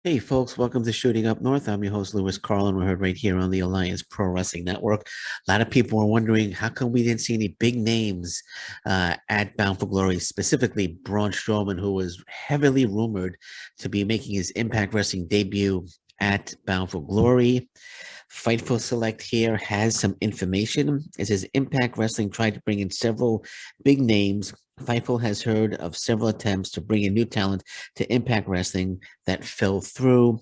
Hey folks, welcome to Shooting Up North. I'm your host, Lewis Carlin. We're heard right here on the Alliance Pro Wrestling Network. A lot of people are wondering how come we didn't see any big names at Bound for Glory, specifically Braun Strowman, who was heavily rumored to be making his Impact Wrestling debut at Bound for Glory. Fightful Select here has some information. It says Impact Wrestling tried to bring in several big names. Fightful has heard of several attempts to bring in new talent to Impact Wrestling that fell through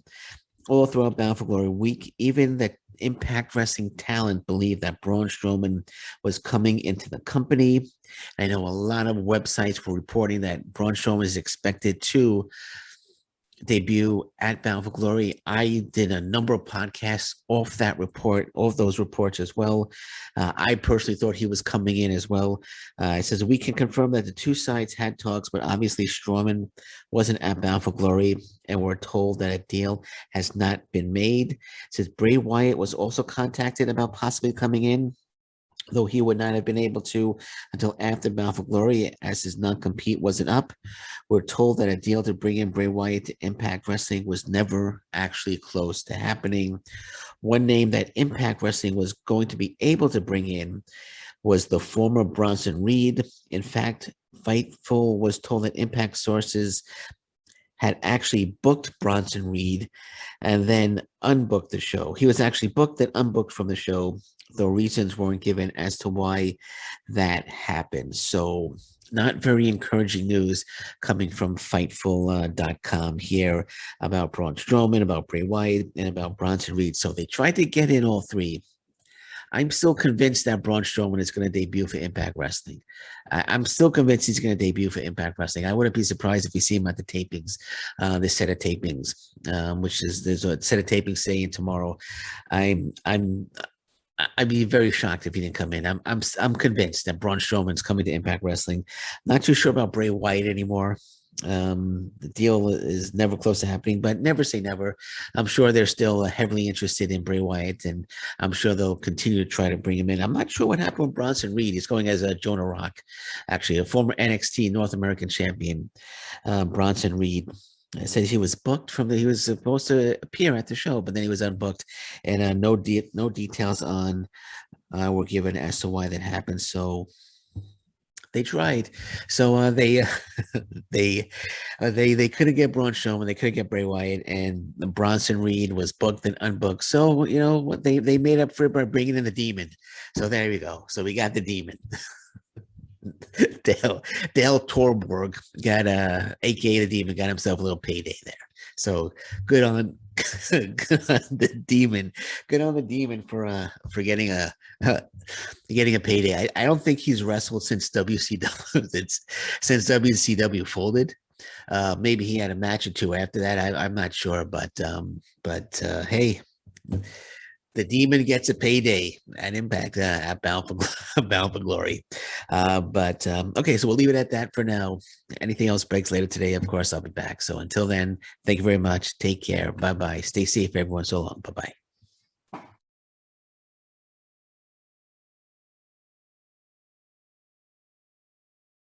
all throughout Bound for Glory week. Even the Impact Wrestling talent believed that Braun Strowman was coming into the company. I know a lot of websites were reporting that Braun Strowman is expected to debut at Bound for Glory. I did a number of podcasts off that report, off those reports as well. I personally thought he was coming in as well. It says we can confirm that the two sides had talks, but obviously Strowman wasn't at Bound for Glory, and we're told that a deal has not been made. It says Bray Wyatt was also contacted about possibly coming in, though he would not have been able to until after Bound for Glory, as his non-compete wasn't up. We're told that a deal to bring in Bray Wyatt to Impact Wrestling was never actually close to happening. One name that Impact Wrestling was going to be able to bring in was the former Bronson Reed. In fact, Fightful was told that Impact sources had actually booked Bronson Reed and then unbooked the show. He was actually booked and unbooked from the show, though reasons weren't given as to why that happened. So, not very encouraging news coming from Fightful.com here about Braun Strowman, about Bray Wyatt, and about Bronson Reed. So, they tried to get in all three. I'm still convinced that Braun Strowman is going to debut for Impact Wrestling. I'm still convinced he's going to debut for Impact Wrestling. I wouldn't be surprised if we see him at the tapings, this set of tapings, which is there's a set of tapings saying tomorrow. I'm I'd be very shocked if he didn't come in. I'm convinced that Braun Strowman's coming to Impact Wrestling. Not too sure about Bray Wyatt anymore. The deal is never close to happening, but never say never. I'm sure they're still heavily interested in Bray Wyatt, and I'm sure they'll continue to try to bring him in. I'm not sure what happened with Bronson Reed. He's going as a Jonah Rock, actually, a former NXT North American champion, Bronson Reed. It says he was booked he was supposed to appear at the show, but then he was unbooked, and no details on were given as to why that happened. So they tried. So they couldn't get Braun Strowman, they couldn't get Bray Wyatt, and Bronson Reed was booked and unbooked. So you know what they made up for it by bringing in the Demon. So there we go. So we got the Demon. Dale Torborg got aka the Demon got himself a little payday there. So good on good on the Demon. Good on the Demon for getting a payday. I don't think he's wrestled since WCW since WCW folded. Maybe he had a match or two after that. I'm not sure, but hey, the Demon gets a payday at Impact at Bound for Bound for Glory. But okay, so we'll leave it at that for now. Anything else breaks later today, of course, I'll be back. So until then, thank you very much. Take care. Bye bye. Stay safe, everyone. So long. Bye bye.